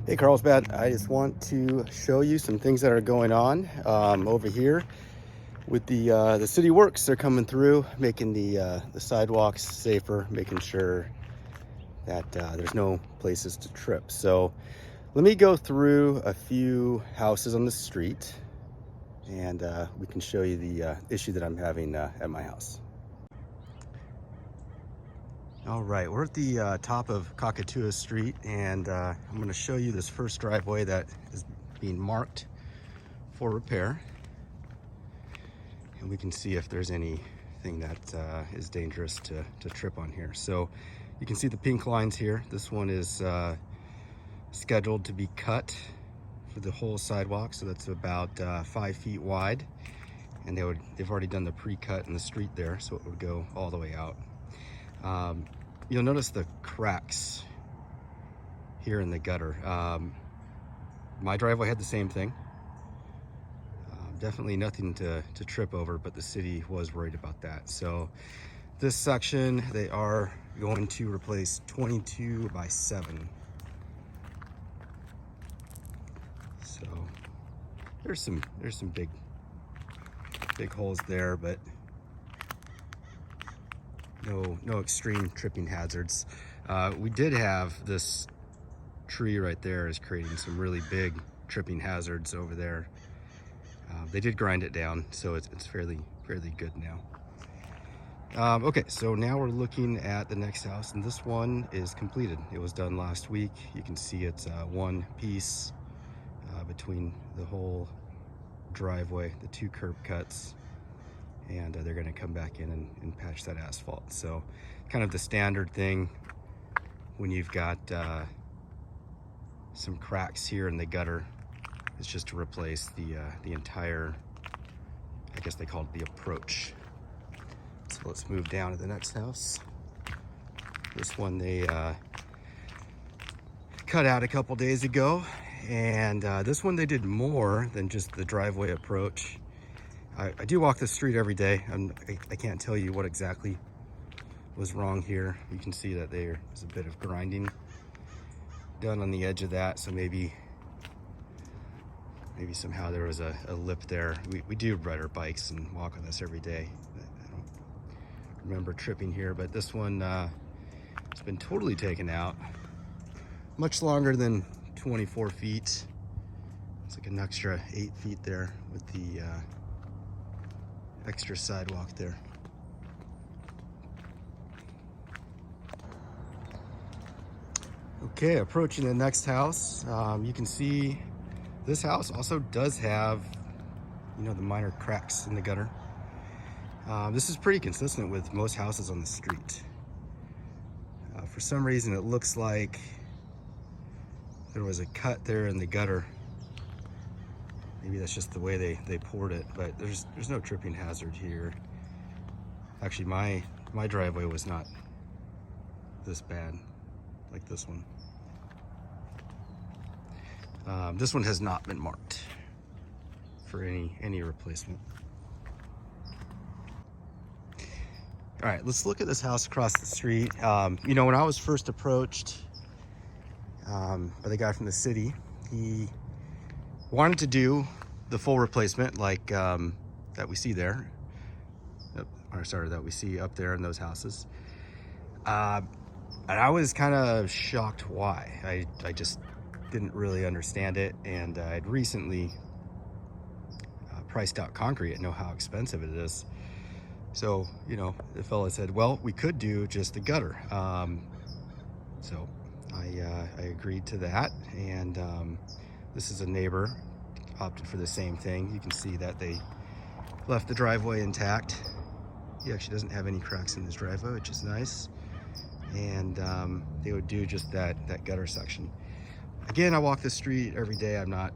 Hey Carlsbad, I just want to show you some things that are going on over here with the city works. They're coming through, making the sidewalks safer, making sure that there's no places to trip. So let me go through a few houses on the street, and we can show you the issue that I'm having at my house. All right, we're at the top of Cockatoo Street, and I'm going to show you this first driveway that is being marked for repair. And we can see if there's anything that is dangerous to trip on here. So you can see the pink lines here. This one is scheduled to be cut for the whole sidewalk, so that's about 5 feet wide. And they've already done the pre-cut in the street there, so it would go all the way out. You'll notice the cracks here in the gutter. My driveway had the same thing. Definitely nothing to trip over, but the city was worried about that. So this section, they are going to replace 22 by 7. So there's some big holes there, but no extreme tripping hazards. We did have this tree right there is creating some really big tripping hazards over there. They did grind it down, so it's fairly good now. Okay, so now we're looking at the next house, and this one is completed. It was done last week. You can see it's one piece between the whole driveway, the 2 curb cuts, and they're going to come back in and patch that asphalt. So kind of the standard thing when you've got some cracks here in the gutter is just to replace the entire, I guess they call it the approach. So let's move down to the next house. This one they cut out a couple days ago, and this one they did more than just the driveway approach. I do walk the street every day, and I can't tell you what exactly was wrong here. You can see that there's a bit of grinding done on the edge of that, so maybe somehow there was a lip there. We do ride our bikes and walk on this every day. I don't remember tripping here, but this one it's been totally taken out. Much longer than 24 feet. It's like an extra 8 feet there with the extra sidewalk there. Okay, approaching the next house. You can see this house also does have, the minor cracks in the gutter. This is pretty consistent with most houses on the street. For some reason, it looks like there was a cut there in the gutter. Maybe that's just the way they poured it, but there's no tripping hazard here. Actually, my driveway was not this bad like this one. This one has not been marked for any replacement. All right, let's look at this house across the street. When I was first approached by the guy from the city, he wanted to do the full replacement like that we see there, that we see up there in those houses. And I was kind of shocked why. I just didn't really understand it, and I'd recently priced out concrete and know how expensive it is. So, the fella said, well, we could do just the gutter. So I agreed to that, and this is a neighbor opted for the same thing. You can see that they left the driveway intact. He actually doesn't have any cracks in his driveway, which is nice. And they would do just that gutter section. Again, I walk the street every day. I'm not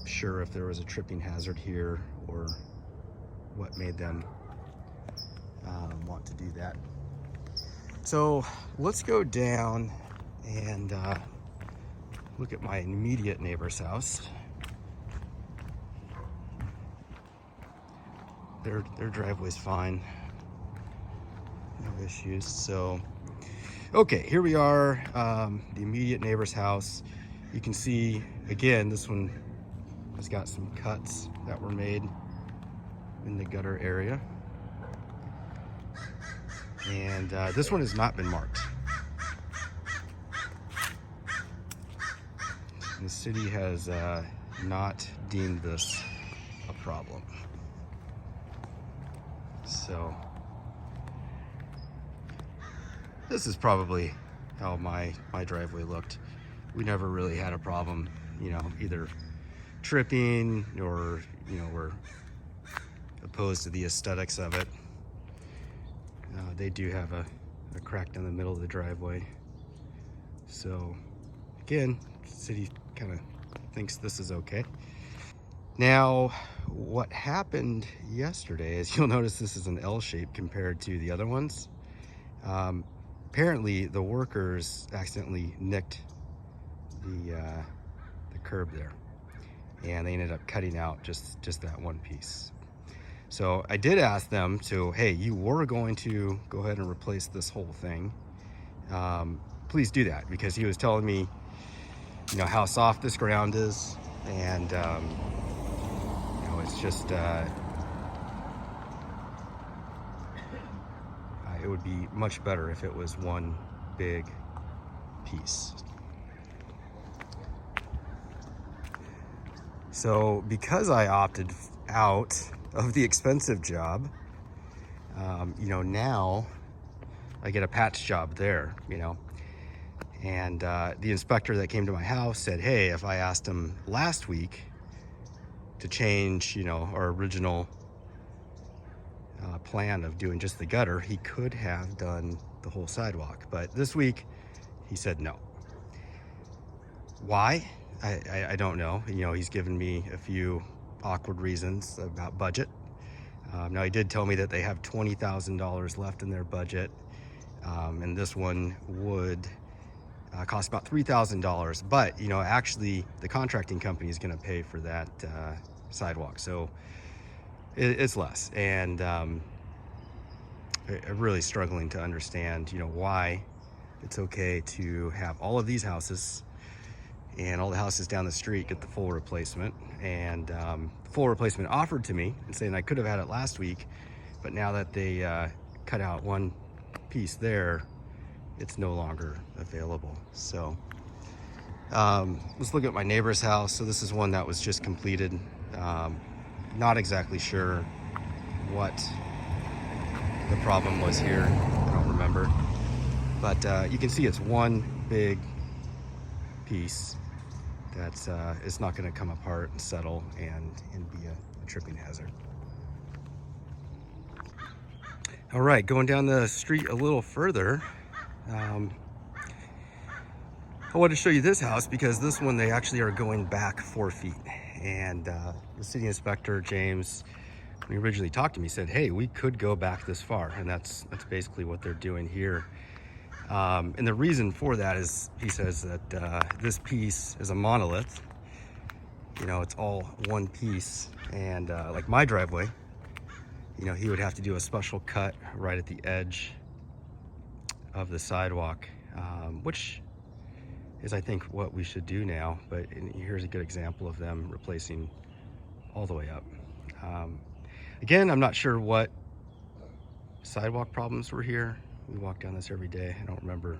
sure if there was a tripping hazard here or what made them want to do that. So let's go down and look at my immediate neighbor's house. Their driveway's fine, no issues. So okay, here we are, the immediate neighbor's house. You can see, again, this one has got some cuts that were made in the gutter area. And this one has not been marked. The city has not deemed this a problem. So this is probably how my driveway looked. We never really had a problem, you know, either tripping or, you know, we're opposed to the aesthetics of it. They do have a crack down the middle of the driveway. So again, the city kind of thinks this is okay. Now, what happened yesterday is, you'll notice this is an L shape compared to the other ones. Apparently the workers accidentally nicked the curb there, and they ended up cutting out just that one piece. So I did ask them to, hey, you were going to go ahead and replace this whole thing. Please do that, because he was telling me, you know, how soft this ground is, and you know, it's just it would be much better if it was one big piece. So because I opted out of the expensive job, you know, now I get a patch job there, you know. And the inspector that came to my house said, hey, if I asked him last week to change, you know, our original plan of doing just the gutter, he could have done the whole sidewalk. But this week he said no. Why? I don't know. You know, he's given me a few awkward reasons about budget. Now, he did tell me that they have $20,000 left in their budget, and this one would cost about $3,000. But, you know, actually the contracting company is going to pay for that sidewalk, so it's less. And I'm really struggling to understand, you know, why it's okay to have all of these houses and all the houses down the street get the full replacement, and full replacement offered to me, and saying I could have had it last week, but now that they cut out one piece there, it's no longer available. So let's look at my neighbor's house. So this is one that was just completed. Not exactly sure what the problem was here. I don't remember, but you can see it's one big piece that's it's not going to come apart and settle and be a tripping hazard. All right, going down the street a little further, I wanted to show you this house, because this one, they actually are going back 4 feet. And the city inspector, James, when he originally talked to me, said, hey, we could go back this far. And that's basically what they're doing here. And the reason for that is, he says that this piece is a monolith. You know, it's all one piece. And like my driveway, you know, he would have to do a special cut right at the edge of the sidewalk, which is, I think, what we should do now. But here's a good example of them replacing all the way up. Again, I'm not sure what sidewalk problems were here. We walk down this every day. I don't remember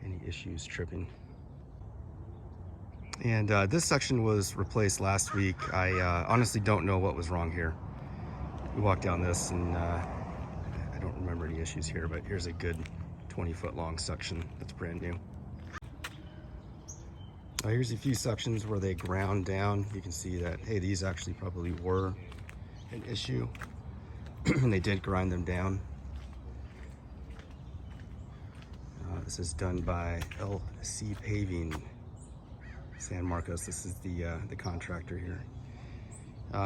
any issues tripping. And this section was replaced last week. I honestly don't know what was wrong here. We walked down this, and I don't remember any issues here, but here's a good 20-foot long section that's brand new. Here's a few sections where they ground down. You can see that, hey, these actually probably were an issue, and they did grind them down. This is done by LC Paving, San Marcos. This is the contractor here.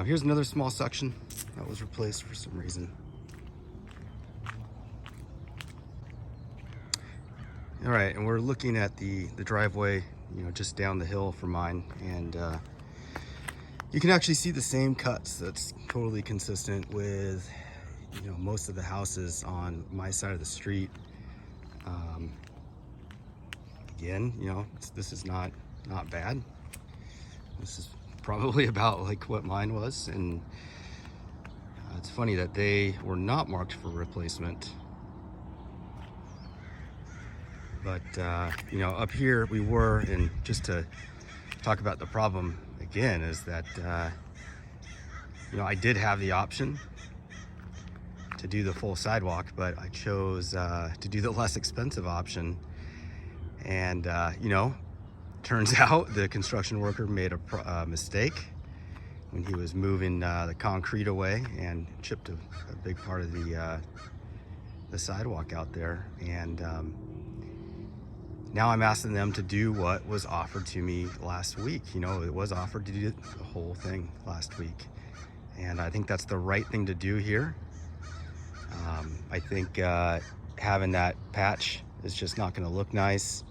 Here's another small section that was replaced for some reason. All right, and we're looking at the driveway, you know, just down the hill from mine, and you can actually see the same cuts. That's totally consistent with, you know, most of the houses on my side of the street. Again, you know, this is not not bad. This is probably about like what mine was, and it's funny that they were not marked for replacement. But you know, up here we were, and just to talk about the problem again is that you know, I did have the option to do the full sidewalk, but I chose to do the less expensive option. And you know, turns out the construction worker made a mistake when he was moving the concrete away and chipped a big part of the sidewalk out there. And now I'm asking them to do what was offered to me last week. You know, it was offered to do the whole thing last week. And I think that's the right thing to do here. I think having that patch is just not going to look nice,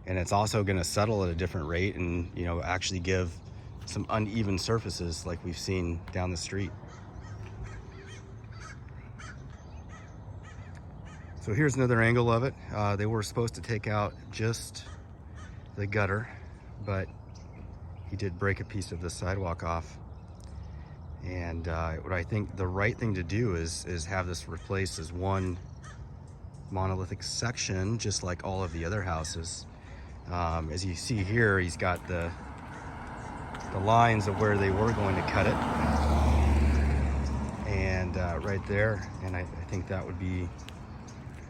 and it's also going to settle at a different rate, and you know, actually give some uneven surfaces like we've seen down the street. So here's another angle of it. They were supposed to take out just the gutter, but he did break a piece of the sidewalk off. And what I think the right thing to do is have this replaced as one monolithic section, just like all of the other houses. As you see here, he's got the lines of where they were going to cut it, and right there. And I think that would be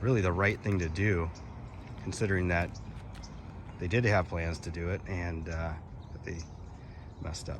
really the right thing to do, considering that they did have plans to do it, and that they messed up.